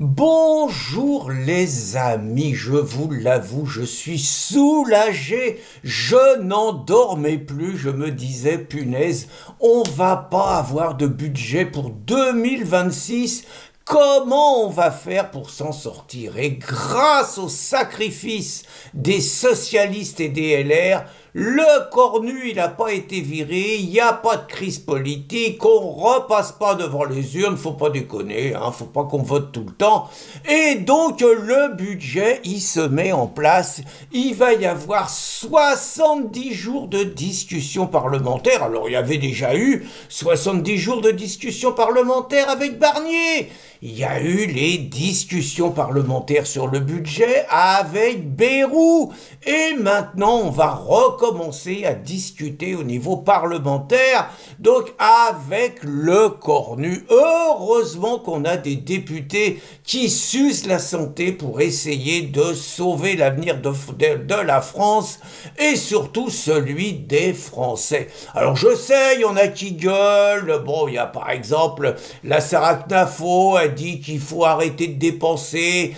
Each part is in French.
Bonjour les amis, je vous l'avoue, je suis soulagé, je n'en dormais plus, je me disais punaise, on va pas avoir de budget pour 2026, comment on va faire pour s'en sortir? Et grâce au sacrifice des socialistes et des LR, le cornu, il n'a pas été viré, il n'y a pas de crise politique, on repasse pas devant les urnes, faut pas déconner, hein, faut pas qu'on vote tout le temps. Et donc le budget, il se met en place, il va y avoir 70 jours de discussion parlementaire. Alors il y avait déjà eu 70 jours de discussion parlementaire avec Barnier. Il y a eu les discussions parlementaires sur le budget avec Bayrou. Et maintenant, on va recommencer à discuter au niveau parlementaire, donc avec le cornu. Heureusement qu'on a des députés qui s'usent la santé pour essayer de sauver l'avenir de la France et surtout celui des Français. Alors je sais, il y en a qui gueulent. Bon, il y a par exemple la Sarah Knafo, elle dit qu'il faut arrêter de dépenser,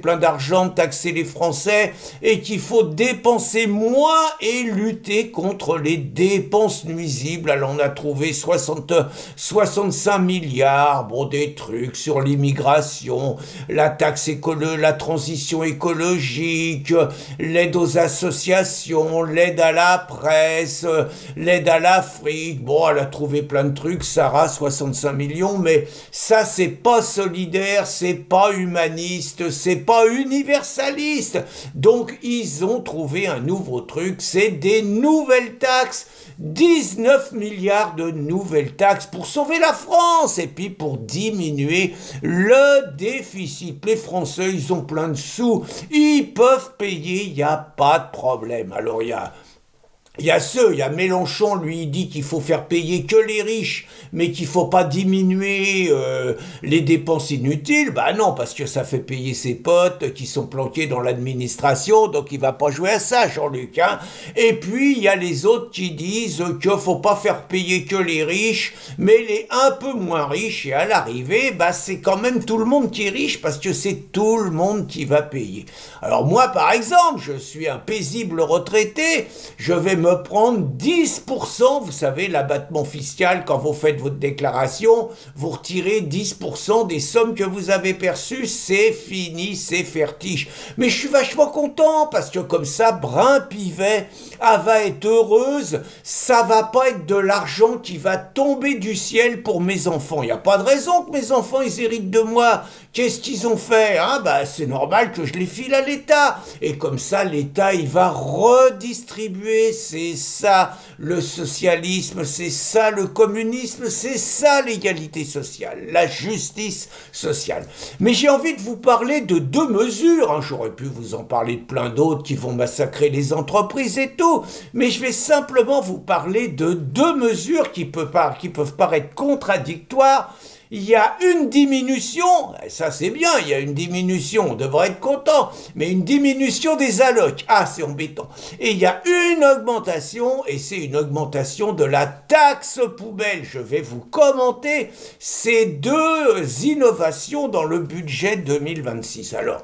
plein d'argent, de taxer les Français, et qu'il faut dépenser moins et lutter contre les dépenses nuisibles. Alors on a trouvé 65 milliards, bon, des trucs sur l'immigration, la la transition écologique, l'aide aux associations, l'aide à la presse, l'aide à l'Afrique. Bon, elle a trouvé plein de trucs, Sarah, 65 millions, mais ça, c'est pas solidaire, c'est pas humaniste, c'est pas universaliste. Donc, ils ont trouvé un nouveau truc, c'est des nouvelles taxes. 19 milliards de nouvelles taxes pour sauver la France et puis pour diminuer le déficit. Les Français, ils ont plein de sous, ils peuvent payer, il n'y a pas de problème. Alors, il y a Mélenchon, lui, il dit qu'il faut faire payer que les riches, mais qu'il faut pas diminuer les dépenses inutiles. Bah non, parce que ça fait payer ses potes qui sont planqués dans l'administration, donc il va pas jouer à ça, Jean-Luc, hein. Et puis, il y a les autres qui disent qu'il faut pas faire payer que les riches, mais les un peu moins riches, et à l'arrivée, bah c'est quand même tout le monde qui est riche, parce que c'est tout le monde qui va payer. Alors moi, par exemple, je suis un paisible retraité, je vais me prendre 10%, vous savez, l'abattement fiscal, quand vous faites votre déclaration, vous retirez 10% des sommes que vous avez perçues, c'est fini, c'est fertiche. Mais je suis vachement content, parce que comme ça, Brun-Pivet, elle va être heureuse, ça va pas être de l'argent qui va tomber du ciel pour mes enfants. Il n'y a pas de raison que mes enfants, ils héritent de moi. Qu'est-ce qu'ils ont fait, hein? Bah, c'est normal que je les file à l'État. Et comme ça, l'État, il va redistribuer. C'est ça le socialisme, c'est ça le communisme, c'est ça l'égalité sociale, la justice sociale. Mais j'ai envie de vous parler de deux mesures, hein. J'aurais pu vous en parler de plein d'autres qui vont massacrer les entreprises et tout, mais je vais simplement vous parler de deux mesures qui peuvent paraître contradictoires. Il y a une diminution, ça c'est bien, il y a une diminution, on devrait être content, mais une diminution des allocs, ah c'est embêtant. Et il y a une augmentation, et c'est une augmentation de la taxe poubelle. Je vais vous commenter ces deux innovations dans le budget 2026. Alors,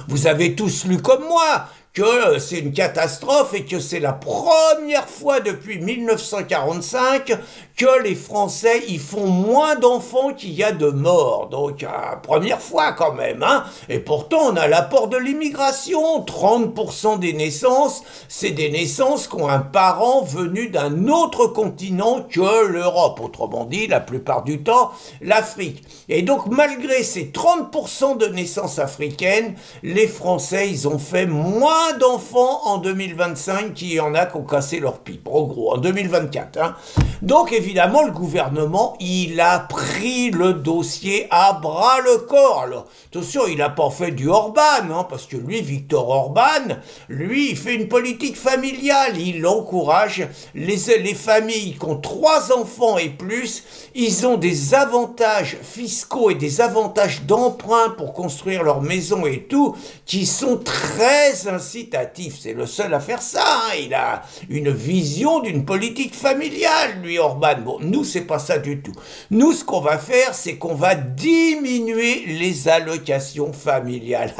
vous avez tous lu comme moi que c'est une catastrophe et que c'est la première fois depuis 1945 que les Français y font moins d'enfants qu'il y a de morts. Donc, première fois quand même, hein. Et pourtant, on a l'apport de l'immigration. 30% des naissances, c'est des naissances qui ont un parent venu d'un autre continent que l'Europe. Autrement dit, la plupart du temps, l'Afrique. Et donc, malgré ces 30% de naissances africaines, les Français, ils ont fait moins d'enfants en 2025 qu'il y en a qui ont cassé leur pipe, en gros, en 2024. Hein. Donc, évidemment, le gouvernement, il a pris le dossier à bras-le-corps. Alors, attention, il n'a pas fait du Orban, hein, parce que lui, Viktor Orban, lui, il fait une politique familiale. Il encourage les familles qui ont 3 enfants et plus. Ils ont des avantages fiscaux et des avantages d'emprunt pour construire leur maison et tout, qui sont très incitatifs. C'est le seul à faire ça. Hein. Il a une vision d'une politique familiale, lui, Orban. Anne. Bon, nous, c'est pas ça du tout. Nous, ce qu'on va faire, c'est qu'on va diminuer les allocations familiales.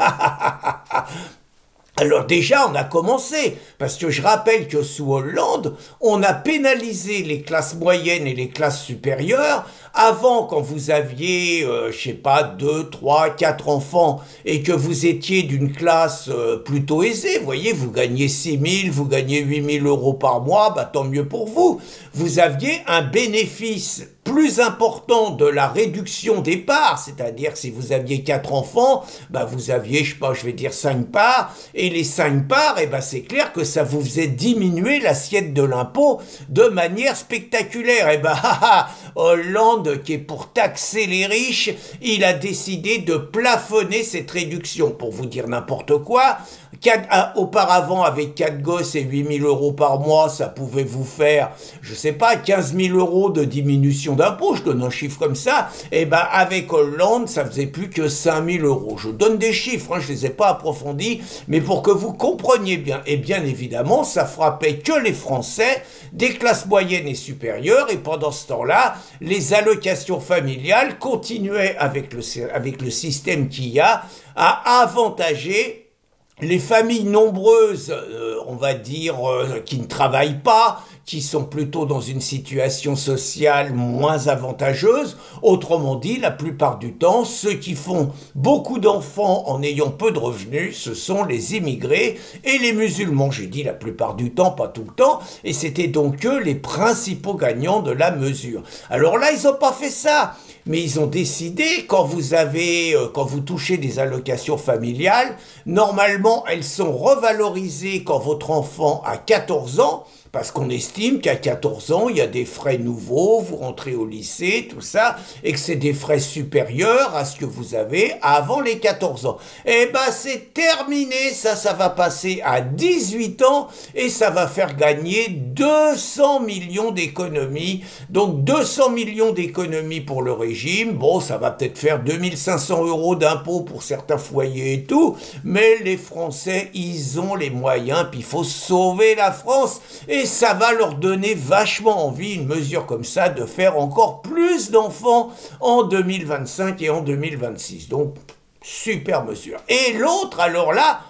Alors déjà, on a commencé, parce que je rappelle que sous Hollande, on a pénalisé les classes moyennes et les classes supérieures. Avant, quand vous aviez, je sais pas, 2, 3, 4 enfants, et que vous étiez d'une classe plutôt aisée, vous voyez, vous gagnez 6 000, vous gagnez 8 000 euros par mois, bah tant mieux pour vous. Vous aviez un bénéfice plus important de la réduction des parts, c'est-à-dire si vous aviez 4 enfants, bah vous aviez, je sais pas, je vais dire 5 parts, et les 5 parts, eh ben c'est clair que ça vous faisait diminuer l'assiette de l'impôt de manière spectaculaire. Et ben, Hollande, qui est pour taxer les riches, il a décidé de plafonner cette réduction. Pour vous dire n'importe quoi, auparavant, avec 4 gosses et 8 000 euros par mois, ça pouvait vous faire, je sais pas, 15 000 euros de diminution d'impôt, je donne un chiffre comme ça. Et ben avec Hollande, ça faisait plus que 5 000 euros. Je donne des chiffres, hein, je les ai pas approfondis, mais pour que vous compreniez bien. Et bien évidemment, ça frappait que les Français des classes moyennes et supérieures, et pendant ce temps-là, les allocations familiales continuaient avec le système qu'il y a à avantager les familles nombreuses, on va dire, qui ne travaillent pas, qui sont plutôt dans une situation sociale moins avantageuse. Autrement dit, la plupart du temps, ceux qui font beaucoup d'enfants en ayant peu de revenus, ce sont les immigrés et les musulmans. J'ai dit la plupart du temps, pas tout le temps, et c'était donc eux les principaux gagnants de la mesure. Alors là, ils n'ont pas fait ça, mais ils ont décidé, quand vous touchez des allocations familiales, normalement, elles sont revalorisées quand votre enfant a 14 ans, parce qu'on estime qu'à 14 ans, il y a des frais nouveaux, vous rentrez au lycée, tout ça, et que c'est des frais supérieurs à ce que vous avez avant les 14 ans. Eh ben, c'est terminé, ça va passer à 18 ans, et ça va faire gagner 200 millions d'économies. Donc, 200 millions d'économies pour le régime. Bon, ça va peut-être faire 2500 euros d'impôts pour certains foyers et tout, mais les Français, ils ont les moyens, puis il faut sauver la France. Et ça va leur donner vachement envie, une mesure comme ça, de faire encore plus d'enfants en 2025 et en 2026. Donc, super mesure. Et l'autre, alors là,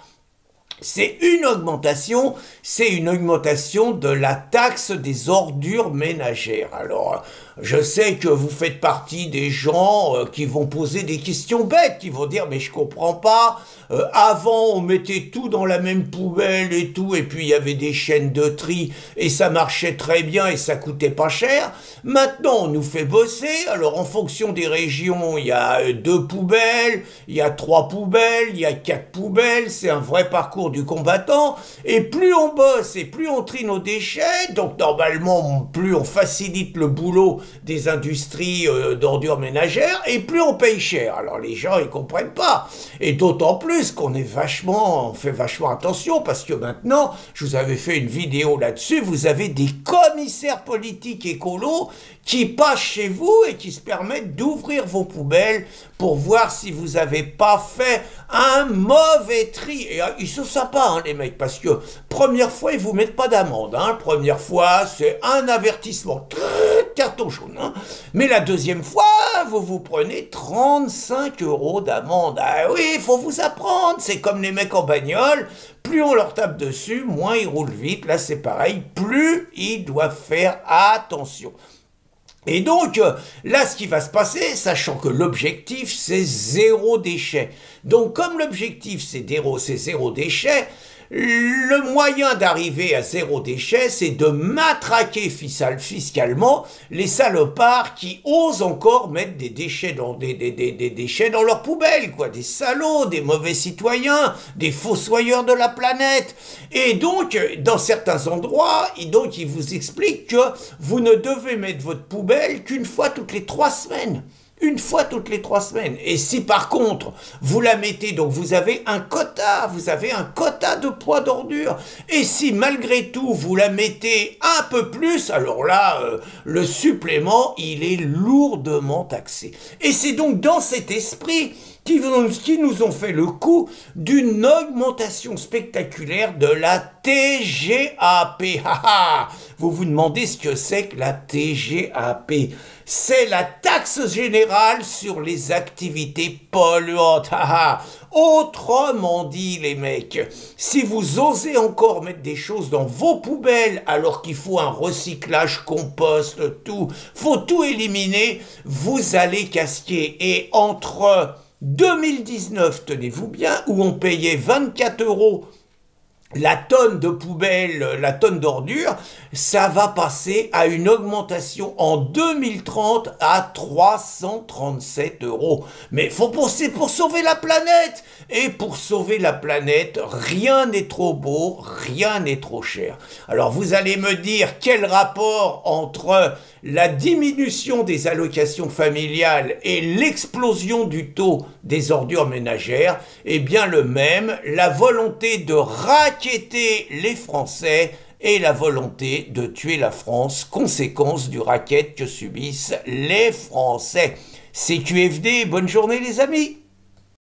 c'est une augmentation de la taxe des ordures ménagères. Alors, je sais que vous faites partie des gens qui vont poser des questions bêtes, qui vont dire « mais je comprends pas, avant on mettait tout dans la même poubelle et tout, et puis il y avait des chaînes de tri, et ça marchait très bien et ça coûtait pas cher. Maintenant on nous fait bosser, alors en fonction des régions, il y a 2 poubelles, il y a 3 poubelles, il y a 4 poubelles, c'est un vrai parcours du combattant, et plus on bosse et plus on trie nos déchets, donc normalement plus on facilite le boulot des industries d'ordures ménagères, et plus on paye cher. Alors les gens ils comprennent pas, et d'autant plus qu'on on fait vachement attention, parce que maintenant, je vous avais fait une vidéo là-dessus, vous avez des commissaires politiques écolos qui passent chez vous et qui se permettent d'ouvrir vos poubelles pour voir si vous n'avez pas fait un mauvais tri. Et ils sont sympas, hein, les mecs, parce que première fois, ils vous mettent pas d'amende. Hein. Première fois, c'est un avertissement, carton jaune. Hein. Mais la deuxième fois, vous prenez 35 euros d'amende. Ah oui, il faut vous apprendre. C'est comme les mecs en bagnole. Plus on leur tape dessus, moins ils roulent vite. Là, c'est pareil. Plus ils doivent faire attention. Et donc, là, ce qui va se passer, sachant que l'objectif, c'est 0 déchet. Donc, comme l'objectif, c'est 0 déchet, le moyen d'arriver à 0 déchet, c'est de matraquer fiscalement les salopards qui osent encore mettre des déchets dans déchets dans leur poubelle, quoi. Des salauds, des mauvais citoyens, des fossoyeurs de la planète. Et donc, dans certains endroits, ils vous expliquent que vous ne devez mettre votre poubelle qu'une fois toutes les 3 semaines. Une fois toutes les 3 semaines. Et si par contre, vous la mettez, donc vous avez un quota de poids d'ordures. Et si malgré tout, vous la mettez un peu plus, alors là, le supplément, il est lourdement taxé. Et c'est donc dans cet esprit qui nous ont fait le coup d'une augmentation spectaculaire de la TGAP. Vous vous demandez ce que c'est que la TGAP? C'est la taxe générale sur les activités polluantes. Autrement dit, les mecs, si vous osez encore mettre des choses dans vos poubelles alors qu'il faut un recyclage, compost, tout, faut tout éliminer, vous allez casquer. Et entre 2019, tenez-vous bien, où on payait 24 € la tonne de poubelle, la tonne d'ordures, ça va passer à une augmentation en 2030 à 337 €. Mais c'est pour sauver la planète. Et pour sauver la planète, rien n'est trop beau, rien n'est trop cher. Alors vous allez me dire quel rapport entre la diminution des allocations familiales et l'explosion du taux des ordures ménagères? Eh bien le même, la volonté de racketter les Français et la volonté de tuer la France, conséquence du racket que subissent les Français. CQFD, bonne journée les amis!